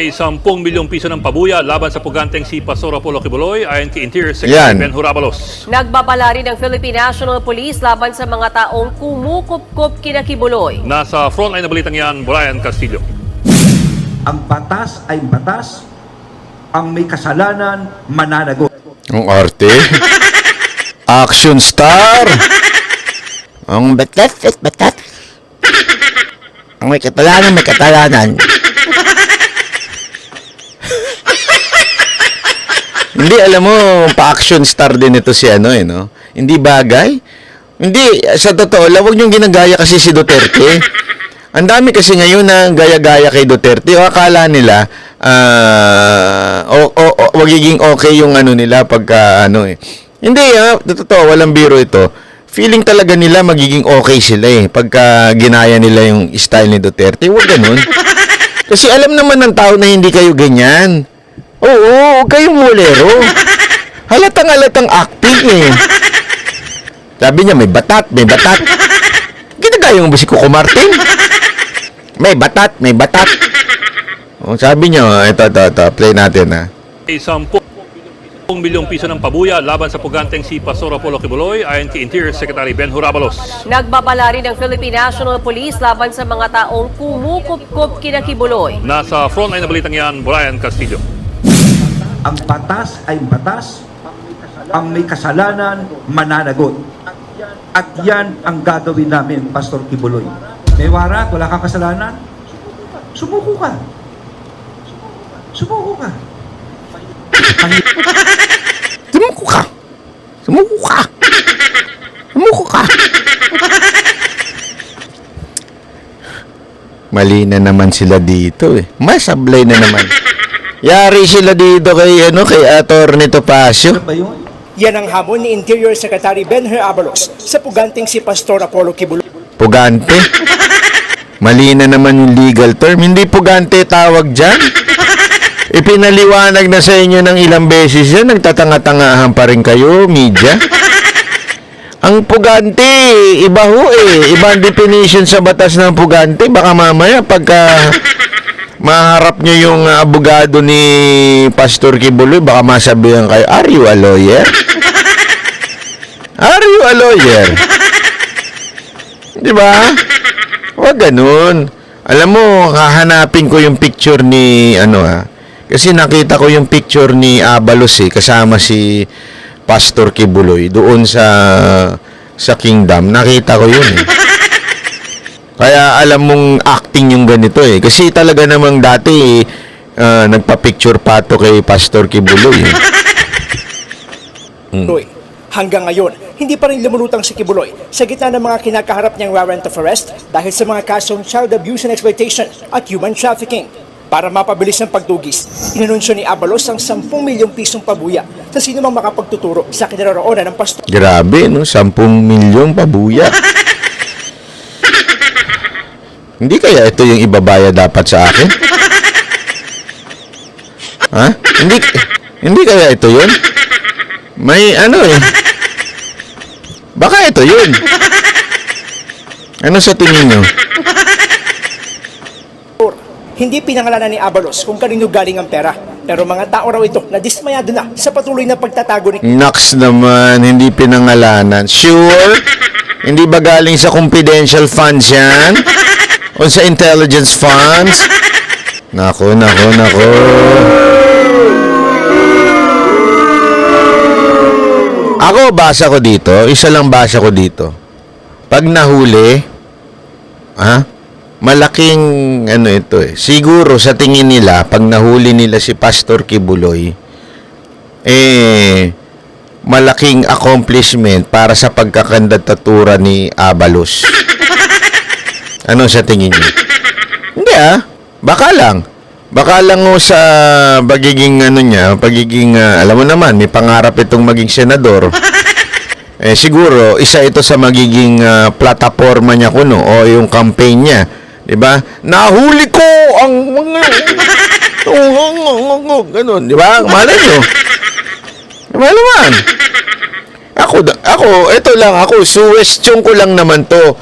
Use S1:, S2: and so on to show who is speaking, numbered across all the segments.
S1: May 10 milyong piso ng pabuya laban sa puganteng si Pastor Apollo Kibuloy ayon kay Interior Secretary Ben Abalos.
S2: Nagbabala rin ng Philippine National Police laban sa mga taong kumukup-kup kina Kibuloy.
S1: Nasa frontline na balitang yan, Brian Castillo.
S3: Ang batas ay batas, ang may kasalanan mananagot.
S4: Ang arte. Action star. Ang batat. Ang may katalanan. Hindi, alam mo, pa-action star din ito si no? Hindi bagay. Hindi, sa totoo lang, huwag niyong ginagaya kasi si Duterte. Ang dami kasi ngayon na gaya-gaya kay Duterte. O akala nila, magiging okay yung nila pagka Hindi, totoo, walang biro ito. Feeling talaga nila magiging okay sila pagka ginaya nila yung style ni Duterte. Huwag ganun. Kasi alam naman ng tao na hindi kayo ganyan. Oo, huwag kayong mulero. Halatang acting Sabi niya, may batat. Ginagaya mo ba si Coco Martin? May batat. O, sabi niya, ito, play natin
S1: May 10 milyong piso ng pabuya laban sa puganteng si Pastor Apollo Kibuloy ayon kay Interior Secretary Ben Abalos.
S2: Nagbabala rin ng Philippine National Police laban sa mga taong kumukup-kup kina Kibuloy.
S1: Nasa frontline na balitang yan, Brian Castillo.
S3: Ang batas ay batas, ang may kasalanan mananagot. At yan ang gagawin namin, Pastor Kibuloy. May warat, wala kang kasalanan? Sumuko ka.
S4: Sumuko ka. Mali na naman sila dito Masablay na naman. Yari sila dito kay Atty. Topacio.
S3: Ano ba yun?
S5: Yan ang hamon ni Interior Secretary Ben Abalos sa puganteng si Pastor Apollo Kibuloy.
S4: Pugante? Mali na naman yung legal term. Hindi pugante tawag dyan. Ipinaliwanag na sa inyo ng ilang beses yan. Nagtatanga-tangahan pa rin kayo, media. Ang pugante, iba Iba ang definition sa batas ng pugante. Baka mamaya pagka maharap nyo yung abogado ni Pastor Kibuloy, baka masabihan kayo, are you a lawyer? Are you a lawyer? Di ba? Huwag ganun. Alam mo, hahanapin ko yung picture ni, kasi nakita ko yung picture ni Abalos kasama si Pastor Kibuloy doon sa Kingdom. Nakita ko yun Kaya alam mong acting yung ganito Kasi talaga namang dati nagpa-picture pa to kay Pastor Kibuloy
S5: Hanggang ngayon, hindi pa rin lumulutang si Kibuloy sa gitna ng mga kinakaharap niyang warrant of arrest dahil sa mga kasong child abuse and exploitation at human trafficking. Para mapabilis ang pagtugis, inanunsyo ni Abalos ang 10 milyong pisong pabuya sa sino mang makapagtuturo sa kinaroroonan ng pastor.
S4: Grabe, 10 milyong pabuya. Hindi kaya ito yung ibabaya dapat sa akin? Ha? Hindi kaya ito yun? May Baka ito yun. Ano sa tingin nyo?
S5: Hindi pinangalanan ni Abalos kung kanino galing ang pera. Pero mga tao raw ito na dismayado na sa patuloy na pagtatago ni
S4: Naks naman, hindi pinangalanan. Sure? Hindi ba galing sa confidential funds yan? O sa intelligence funds? Nako. Ako, basa ko dito. Isa lang basa ko dito. Pag nahuli, malaking ito Siguro sa tingin nila, pag nahuli nila si Pastor Kibuloy, malaking accomplishment para sa pagkakandidatura ni Abalos. Ano sa tingin niyo? Hindi baka lang. Baka lang sa pagiging pagiging alam mo naman, may pangarap itong maging senador. Siguro isa ito sa magiging plataforma niya o yung campaign niya, 'di ba? Nahuli ko ang mga ganun, 'di ba? Malay niyo. Naman. Ako, suwestyon ko lang naman to,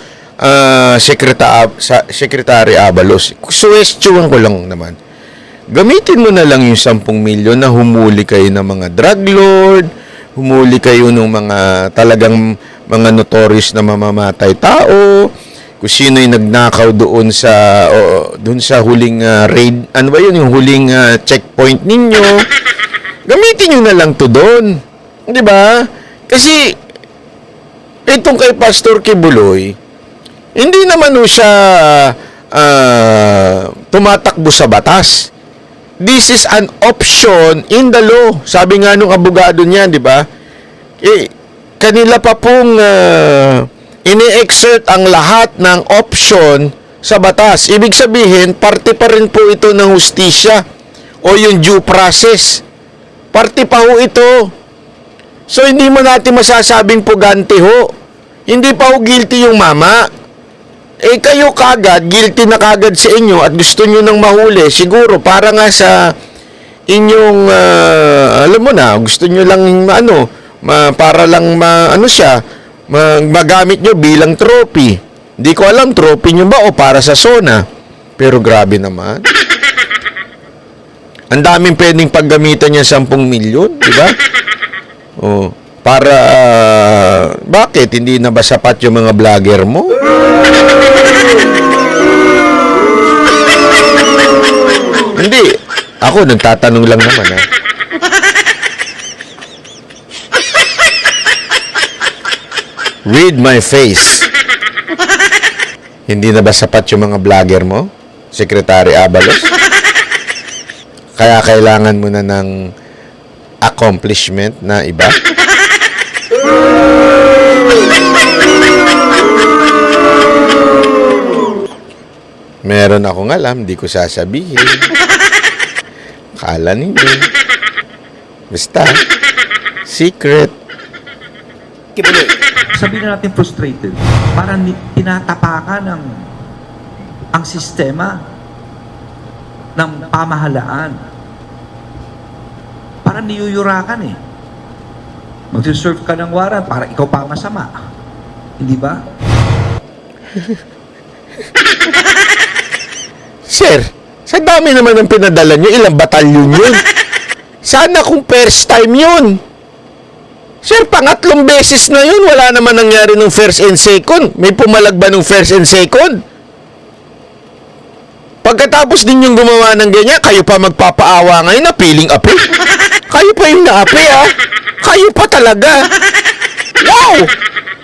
S4: Secretary Abalos. Suwestyon ko lang naman. gamitin mo na lang yung 10 milyon na humuli kayo ng mga drug lord, humuli kayo ng mga talagang mga notorious na mamamatay tao, kung sino yung nagnakaw doon sa huling raid, ano ba yun, yung huling checkpoint ninyo, gamitin nyo na lang to doon. Di ba? Kasi, itong kay Pastor Kibuloy, hindi naman siya tumatakbo sa batas. This is an option in the law. Sabi nga nung abogado niya, di ba? Kanila pa pong ini-exert ang lahat ng option sa batas. Ibig sabihin, parte pa rin po ito ng hustisya o yung due process. Parte pa ho ito. So, hindi mo natin masasabing pugante ho. Hindi pa ho guilty yung mama. Kayo kagad, guilty na kagad sa inyo at gusto nyo nang mahuli. Siguro, para nga sa inyong, alam mo na, gusto nyo lang, para lang, magamit nyo bilang trophy. Hindi ko alam, trophy nyo ba o para sa SONA. Pero grabe naman. Ang daming pwedeng paggamitan niya 10 milyon, di ba? Oh, para, bakit? Hindi na ba sapat yung mga vlogger mo? Hindi. Ako, nagtatanong lang naman, ha? Read my face. Hindi na ba sapat yung mga vlogger mo? Secretary Abalos? Kaya kailangan mo na ng accomplishment na iba? Meron akong alam, di ko sasabihin. Kala ninyo. Basta, secret.
S5: Kibuloy.
S3: Sabihin na natin frustrated. Parang tinatapakan ang sistema ng pamahalaan. Parang niyuyurakan eh. Magsiserve ka ng warrant para ikaw pa masama. Hindi ba?
S4: Sir, sa dami naman ng pinadala nyo, ilang batalyon yun? Sana kung first time yun. Sir, pangatlong beses na yun, wala naman nangyari ng first and second. May pumalag ba ng first and second? Pagkatapos din yung gumawa ng ganyan, kayo pa magpapaawa ngayon na piling api. Kayo pa yung naapi, ha? Kayo pa talaga. Wow!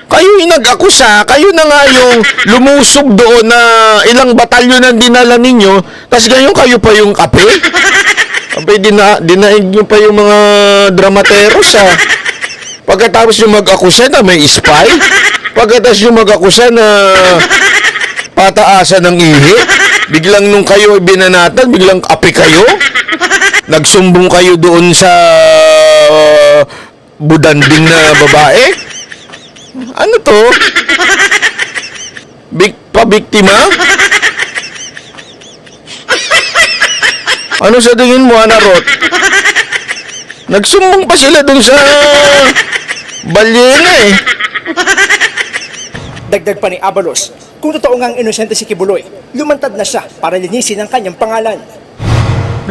S4: Kayo yung nag-akusa, kayo na nga yung lumusog doon na ilang batalyon ang dinala ninyo, tapos ngayon kayo pa yung api? Abay, dinaig nyo pa yung mga dramateros, ha? Pagkatapos yung mag-akusa na may spy, pagkatapos yung mag-akusa na pataasan ng ihi, biglang nung kayo binanatan, biglang api kayo, nagsumbong kayo doon sa budanding na babae. Ano to? Pabiktima? Ano sa tingin mo, Ana Rot? Nagsumbong pa sila doon sa balyena eh.
S5: Dagdag pa ni Abalos, kung totoo ngang inosente si Kibuloy, lumantad na siya para linisin ang kanyang pangalan.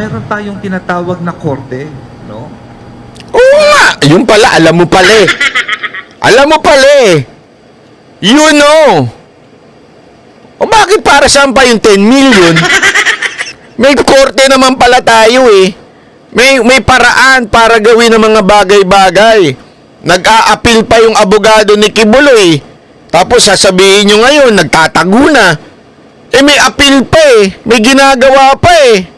S3: Meron tayong tinatawag na korte, no?
S4: Oo nga! Yun pala, alam mo pala eh. Alam mo pala eh. You know. O bakit para saan pa yung 10 million? May korte naman pala tayo eh. May paraan para gawin ng mga bagay-bagay. Nag-a-appeal pa yung abogado ni Kibuloy. Tapos sasabihin nyo ngayon, nagtatago na. May appeal pa eh. May ginagawa pa eh.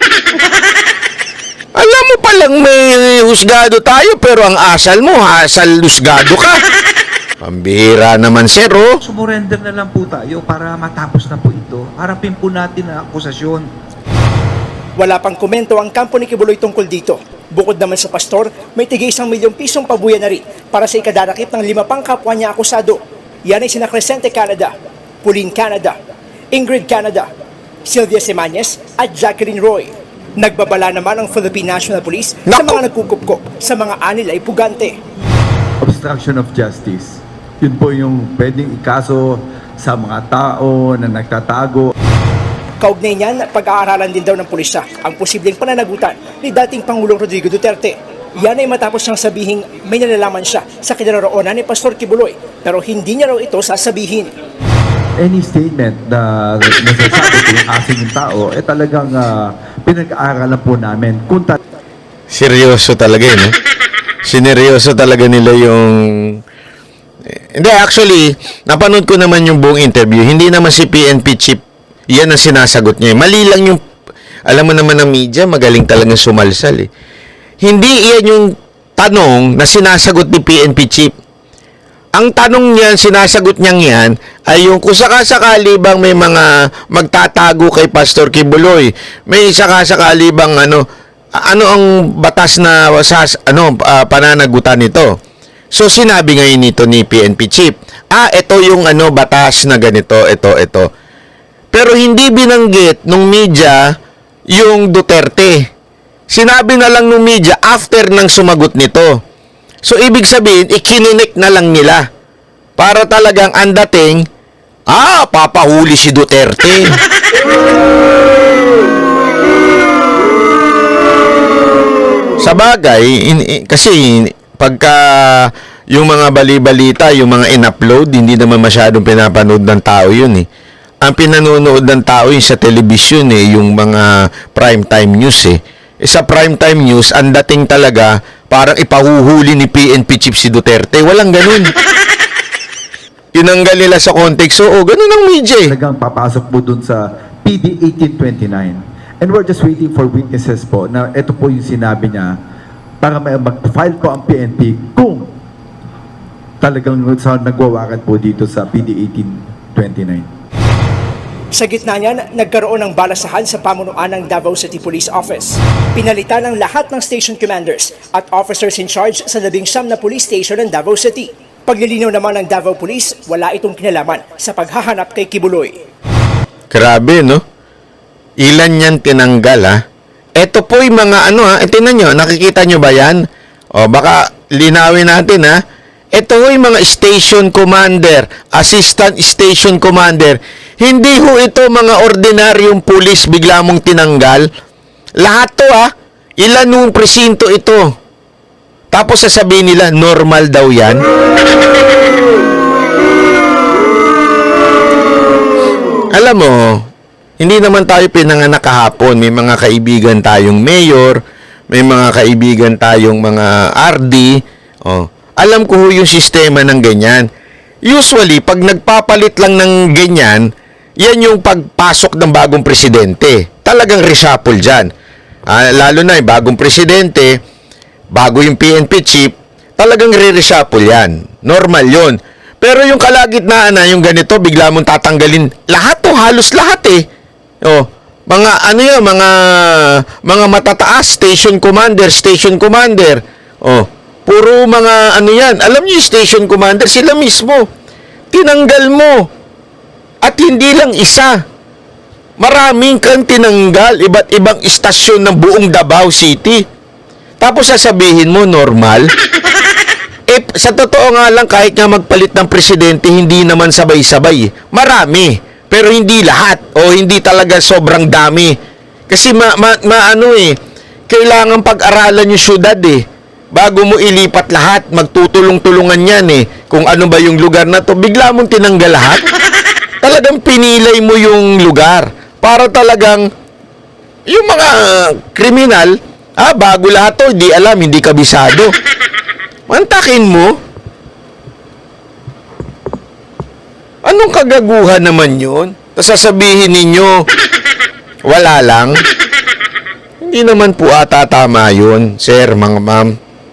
S4: Alam mo palang may husgado tayo, pero ang asal mo, asal husgado ka. Pambihira naman, sir, oh.
S3: Sumurrender na lang po tayo para matapos na po ito. Harapin po natin ang akusasyon.
S5: Wala pang komento ang kampo ni Kibuloy tungkol dito. Bukod naman sa pastor, may tig 1 milyong pisong pabuya na rin para sa ikadarakip ng 5 pang kapwa niya akusado. Yan ay sina Crescente Canada, Pauline Canada, Ingrid Canada, Sylvia Semañez at Jacqueline Roy. Nagbabala naman ang Philippine National Police sa mga nagkukupkop sa mga anil ay pugante.
S6: Obstruction of justice. Yun po yung pwedeng ikaso sa mga tao na nagtatago.
S5: Kaugnay niyan, pag-aaralan din daw ng pulisya ang posibleng pananagutan ni dating Pangulong Rodrigo Duterte. Yan ay matapos siyang sabihing may nalalaman siya sa kinaroroonan ni Pastor Quiboloy pero hindi niya raw ito sasabihin.
S6: Any statement na nasasabi ko yung aking tao, talagang pinag-aaralan po namin. Kung
S4: Seryoso talaga eh, no? Sineryoso talaga nila yung... Hindi, actually, napanood ko naman yung buong interview. Hindi naman si PNP chief, yan ang sinasagot niya. Mali lang yung... Alam mo naman ng media, magaling talaga sumalsal eh. Hindi iyan yung tanong na sinasagot ni PNP chief. Ang tanong niyan, sinasagot niyang yan, ay yung kung sakasakali bang may mga magtatago kay Pastor Quiboloy, may sakasakali bang ano ang batas na pananagutan nito. So sinabi ngayon nito ni PNP chief, ito yung batas na ganito, ito. Pero hindi binanggit nung media yung Duterte. Sinabi na lang nung media after nang sumagot nito. So, ibig sabihin, ikininik na lang nila. Para talagang ang dating, papahuli si Duterte. Sa bagay, kasi pagka yung mga bali-balita, yung mga in-upload, hindi naman masyadong pinapanood ng tao yun eh. Ang pinanonood ng tao yung sa television eh, yung mga primetime news eh. Sa primetime news, ang dating talaga, parang ipahuhuli ni PNP chief si Duterte. Walang ganun. Tinanggal nila sa context. So, ganun ang media eh.
S6: talagang papasok po dun sa PD 1829. And we're just waiting for witnesses po na ito po yung sinabi niya para may mag-file po ang PNP kung talagang nagwawakan po dito sa PD 1829.
S5: Sa gitna niyan, nagkaroon ng balasahan sa pamunuan ng Davao City Police Office. Pinalitan ng lahat ng station commanders at officers in charge sa 19 na police station ng Davao City. Paglilinaw naman ng Davao Police, wala itong kinalaman sa paghahanap kay Quiboloy.
S4: Grabe, no? Ilan yan tinanggal, ha? Ito po yung mga tingnan nyo, nakikita nyo ba yan? O, baka linawin natin, ha? Ito yung mga station commander, assistant station commander. Hindi ho ito mga ordinaryong pulis bigla mong tinanggal. Lahat to ilan nung presinto ito. Tapos sasabihin nila, normal daw yan. Alam mo, hindi naman tayo pinanganak kahapon. May mga kaibigan tayong mayor, may mga kaibigan tayong mga RD. Alam ko ho yung sistema ng ganyan. Usually, pag nagpapalit lang ng ganyan, yan yung pagpasok ng bagong presidente. Talagang reshuffle dyan. Lalo na yung bagong presidente, bago yung PNP chief, talagang re-reshuffle yan. Normal yon. Pero yung kalagitnaan yung ganito, bigla mong tatanggalin. Lahat halos lahat eh. Mga mga matataas, station commander. Puro mga yan. Alam niyo yung station commander, sila mismo. Tinanggal mo. At hindi lang isa. Maraming kang tinanggal, iba't ibang istasyon ng buong Davao City. Tapos sasabihin mo, normal? Sa totoo nga lang, kahit nga magpalit ng presidente, hindi naman sabay-sabay. Marami, pero hindi lahat. O hindi talaga sobrang dami. Kasi kailangan pag-aralan yung syudad eh. Bago mo ilipat lahat, magtutulong-tulungan yan eh. Kung ano ba yung lugar na to, bigla mong tinanggal lahat. Talagang pinilay mo yung lugar para talagang yung mga kriminal, bago lahat to, di alam, hindi kabisado. Mantakin mo. Anong kagaguhan naman yun? Sasabihin ninyo, wala lang. Hindi naman po ata tama yun, sir, mga ma'am.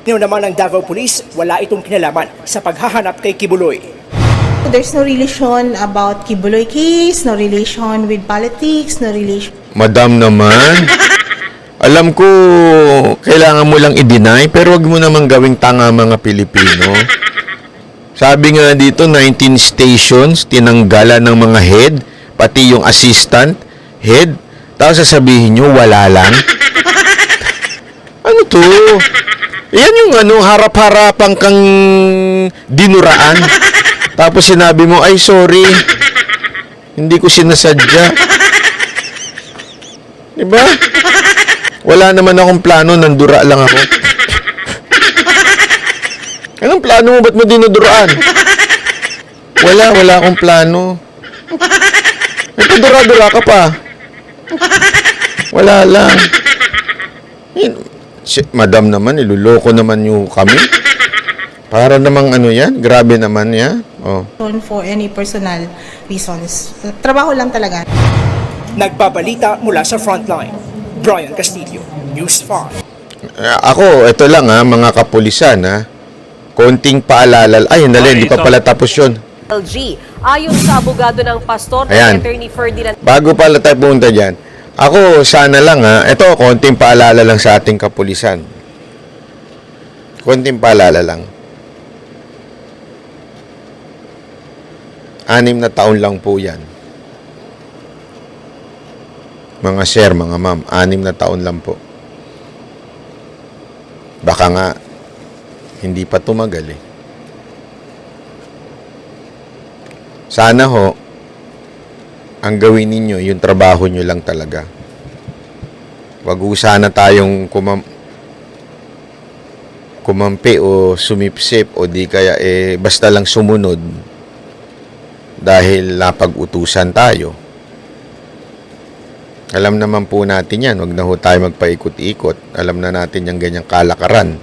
S5: Naman ng Davao Police, wala itong kinalaman sa paghahanap kay Quiboloy.
S7: There's no relation about Quiboloy case, no relation with politics, no relation.
S4: Madam naman, alam ko kailangan mo lang i-deny pero wag mo namang gawing tanga mga Pilipino. Sabi nga dito, 19 stations tinanggalan ng mga head, pati yung assistant head. Tapos sasabihin nyo, wala lang. Ano to? Yan yung harap-harapan kang dinuraan. Tapos sinabi mo, ay sorry, hindi ko sinasadya. Di ba? Wala naman akong plano, nandura lang ako. Anong plano mo? Ba't mo dinuduraan? Wala akong plano. Nagpadura-dura ka pa. Wala lang. Madam naman, iluloko naman yung kami. Para namang ano yan, grabe naman yan. Oh.
S7: For any personal reasons. Trabaho lang talaga.
S5: Nagbabalita mula sa frontline. Brian Castillo, News 5.
S4: Ako, ito lang mga kapulisan konting paalala. Ay, hindi pa pala tapos yun.
S2: LG, ayon sa abogado ng pastor na
S4: Ayan.
S2: Attorney Ferdinand
S4: Bago pala tayo pumunta dyan, ako sana lang ito, konting paalala lang sa ating kapulisan. Konting paalala lang. 6 na taon lang po yan. Mga sir, mga ma'am, 6 na taon lang po. Baka nga, hindi pa tumagal Sana ho, ang gawin ninyo, yung trabaho nyo lang talaga. Wag sana tayong kumampi o sumipsip o di kaya basta lang sumunod dahil napag-utusan tayo. Alam naman po natin yan. Wag na ho tayo magpaikot-ikot. Alam na natin yung ganyang kalakaran.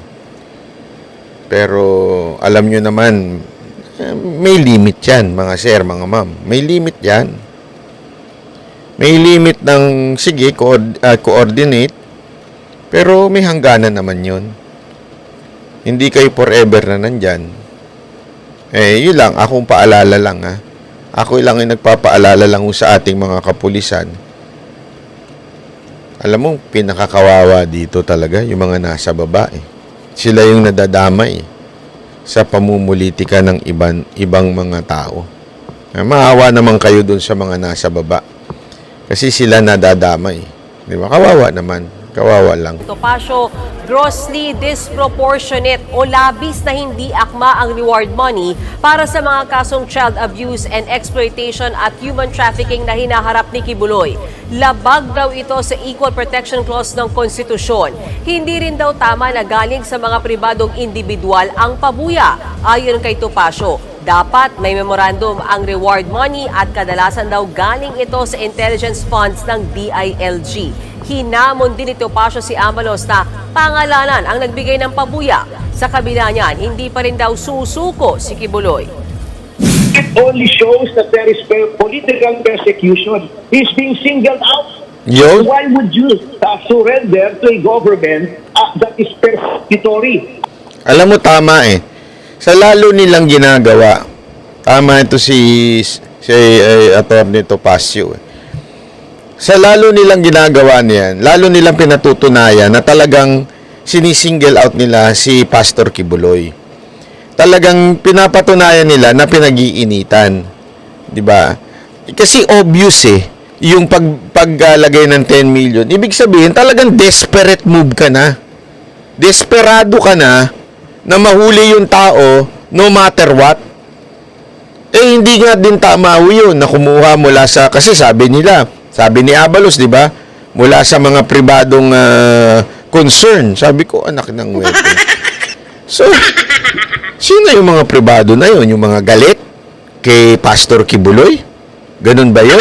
S4: Pero alam nyo naman, may limit yan, mga sir, mga ma'am. May limit yan. May limit ng, sige, coordinate. Pero may hangganan naman yun. Hindi kayo forever na nandyan. Yun lang. Akong paalala lang, Ako lang yung nagpapaalala lang sa ating mga kapulisan. Alam mo, pinakakawawa dito talaga yung mga nasa baba Sila yung nadadamay sa pamumulitika ng ibang mga tao. Maawa naman kayo dun sa mga nasa baba. Kasi sila nadadamay. Di ba? Kawawa naman. Kawawa lang.
S2: Topacio, grossly disproportionate o labis na hindi akma ang reward money para sa mga kasong child abuse and exploitation at human trafficking na hinaharap ni Kibuloy. Labag daw ito sa Equal Protection Clause ng Konstitusyon. Hindi rin daw tama na galing sa mga pribadong individual ang pabuya. Ayon kay Topacio, dapat may memorandum ang reward money at kadalasan daw galing ito sa intelligence funds ng DILG. Hinamon din ni Topacio si Amalos na pangalanan ang nagbigay ng pabuya. Sa kabila niyan, hindi pa rin daw susuko si Kibuloy.
S8: It only shows that there is political persecution. He's being singled out.
S4: Yun.
S8: Why would you surrender to a government that is persecutory?
S4: Alam mo, tama Sa lalo nilang ginagawa, tama ito si Atty. Topacio Sa lalo nilang ginagawa niyan, lalo nilang pinatutunayan na talagang sinisingle out nila si Pastor Kibuloy. Talagang pinapatunayan nila na pinag-iinitan. 'Di ba? Kasi obvious yung paglagay ng 10 million. Ibig sabihin, talagang desperate move ka na. Desperado ka na mahuli yung tao no matter what. Hindi nga din tama yun na kumuha mula sa, kasi sabi ni Abalos, di ba? Mula sa mga pribadong concern. Sabi ko, anak ng weapon. So, sino yung mga pribado na yun? Yung mga galit kay Pastor Kibuloy? Ganun ba yun?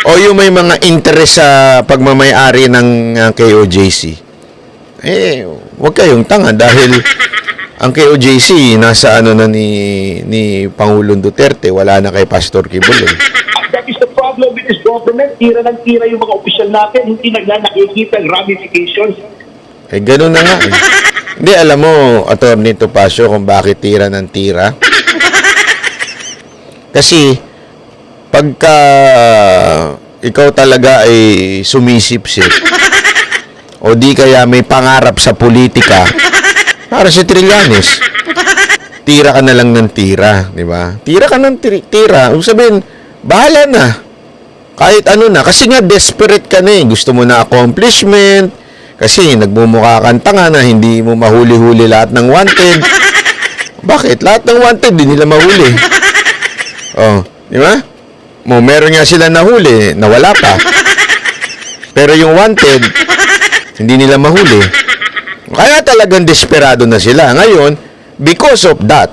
S4: O yung may mga interest sa pagmamayari ng KOJC? Huwag kayong tanga dahil ang KOJC nasa na ni Pangulong Duterte, wala na kay Pastor Kibuloy.
S8: That is the problem with this government. Tira ng tira yung mga opisyal natin. Hindi nakikita ang ramifications.
S4: Ganun na nga Hindi, alam mo, Atty. Topacio, kung bakit tira ng tira. Kasi, pagka ikaw talaga ay sumisip-sip, o di kaya may pangarap sa politika, para si Trillanes, tira ka na lang ng tira, di ba? Tira ka ng tira. Ibig sabihin, bahala na. Kahit ano na. Kasi nga, desperate ka na Gusto mo na accomplishment. Kasi nagmumukha kang tanga na hindi mo mahuli-huli lahat ng wanted. Bakit? Lahat ng wanted, di nila mahuli. Di ba? Meron nga sila nahuli, nawala pa. Pero yung wanted, hindi nila mahuli. Kaya talagang desperado na sila. Ngayon, because of that,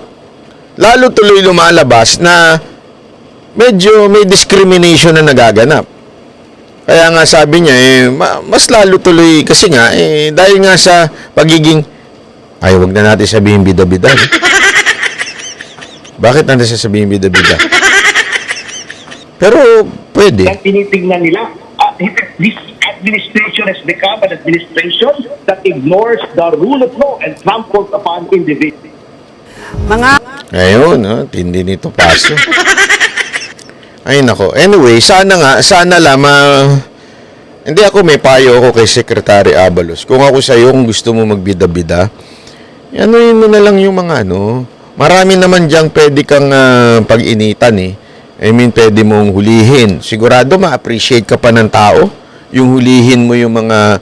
S4: lalo tuloy lumalabas na medyo may discrimination na nagaganap. Kaya nga sabi niya, mas lalo tuloy kasi nga, dahil nga sa pagiging, wag na natin sabihin bida-bida. Bakit natin sasabihin bida-bida? Pero, pwede.
S8: Ang tinitingnan nila, this administration has become an administration that ignores the rule of law and tramples upon individuals.
S4: Ayun, tindi nito paso. Ay nako. Anyway, sana lang hindi ako may payo ako kay Secretary Abalos. Kung ako sa iyo, kung gusto mo magbida-bida, anuhin mo na lang yung mga marami naman diyang pwede kang pag-initan I mean, pwede mong hulihin. Sigurado ma-appreciate ka pa ng tao. Yung hulihin mo yung mga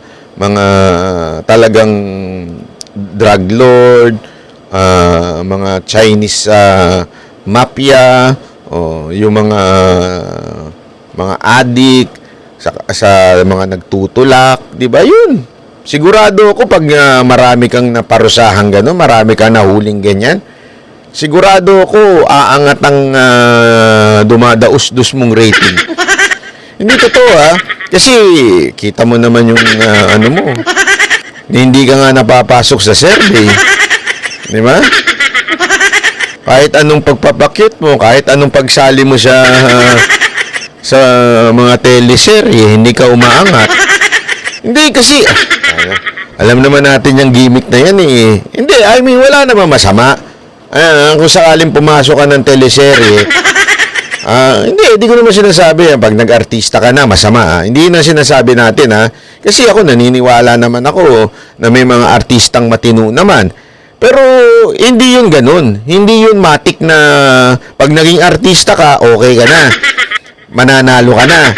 S4: talagang drug lord, mga Chinese mafia, yung mga addict sa mga nagtutulak, 'di ba? Yun. Sigurado ako pag marami kang naparusahan gano'n, marami kang nahuling ganyan. Sigurado ako aangat ang dumadaus-dus mong rating. Hindi totoo kasi kita mo naman yung mo. Hindi ka nga napapasok sa survey. Di ba? Kahit anong pagpapakit mo, kahit anong pagsali mo sa mga teleserye, hindi ka umaangat. Hindi kasi, alam naman natin yung gimmick na yan Hindi, I mean, wala naman masama. Kung sakaling pumasok ka ng teleserye, hindi ko naman sinasabi pag nag-artista ka na, masama. Hindi na sinasabi natin kasi ako naniniwala naman ako na may mga artistang matino naman. Pero hindi yun ganun. Hindi yun matik na pag naging artista ka, okay ka na. Mananalo ka na.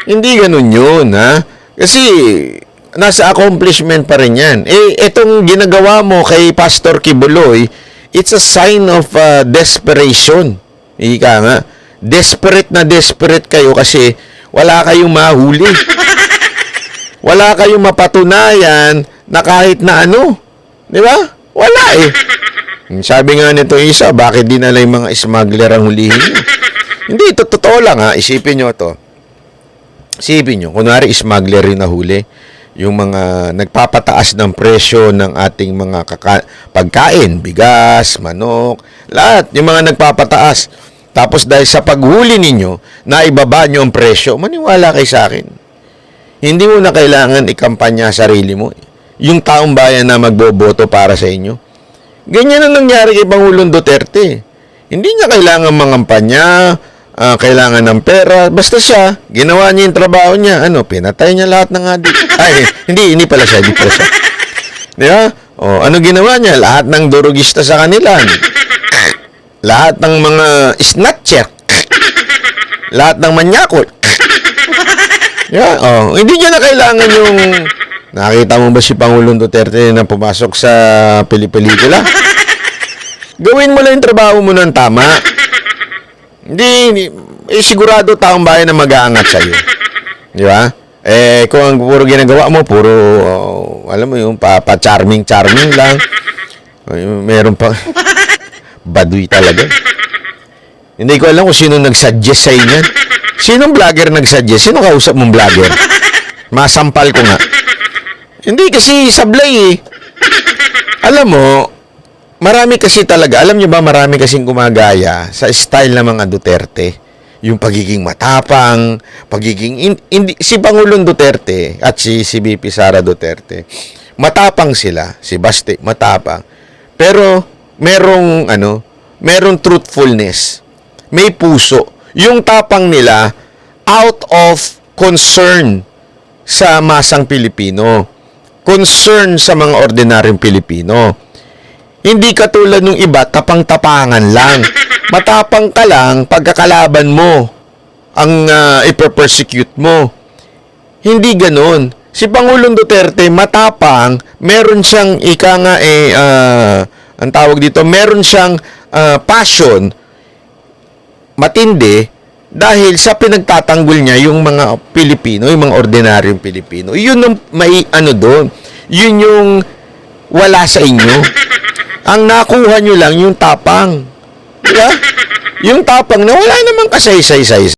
S4: Hindi ganun yun, Kasi nasa accomplishment pa rin yan. Itong ginagawa mo kay Pastor Kibuloy, it's a sign of desperation. Ika nga. Desperate na desperate kayo kasi wala kayong mahuli. Wala kayong mapatunayan na kahit na Di ba? Wala Sabi nga nito isa, bakit dinala yung mga smuggler ang hulihin nyo? Hindi, totoo lang Isipin nyo to. Isipin nyo, kunwari smuggler yung nahuli. Yung mga nagpapataas ng presyo ng ating mga pagkain, bigas, manok, lahat. Yung mga nagpapataas. Tapos dahil sa paghuli ninyo, naibaba nyo ang presyo, maniwala kayo sa akin. Hindi mo na kailangan ikampanya sarili mo. Yung taong bayan na magboboto para sa inyo. Ganyan ang nangyari kay Pangulong Duterte. Hindi niya kailangan mangampanya, kailangan ng pera. Basta siya, ginawa niya yung trabaho niya. Pinatay niya lahat ng adik. Hindi pala siya. Di ba? Ano ginawa niya? Lahat ng durugista sa kanila. Lahat ng mga snatcher. Lahat ng manyakot. Hindi niya na kailangan yung... Nakita mo ba si Pangulong Duterte na pumasok sa pelikula? Gawin mo lang yung trabaho mo ng tama. Hindi sigurado taong bayan na mag-aangat sa'yo. Di ba? Kung ang puro ginagawa mo, puro, alam mo yung pa-charming lang. Meron pa... Baduy talaga. Hindi ko alam kung sino nag-suggest sa inyo. Sinong vlogger nag-suggest? Sino kausap mong vlogger? Masampal ko nga. Hindi kasi sablay Alam mo, marami kasi talaga, alam nyo ba marami kasing gumagaya sa style ng mga Duterte. Yung pagiging matapang, si Pangulong Duterte at si VP Sara Duterte. Matapang sila, si Baste, matapang. Pero merong truthfulness. May puso. Yung tapang nila out of concern sa masang Pilipino. Concern sa mga ordinaryong Pilipino. Hindi katulad ng iba, tapang-tapangan lang. Matapang ka lang pagkakalaban mo ang iper-persecute mo. Hindi ganun. Si Pangulong Duterte, matapang, meron siyang ang tawag dito, meron siyang passion, matindi, dahil sa pinagtatanggol niya yung mga Pilipino, yung mga ordinaryong Pilipino. Yun ang may ano doon. Yun yung wala sa inyo. Ang nakuha nyo lang yung tapang. Diba? Yung tapang na wala namang kasaysay-say.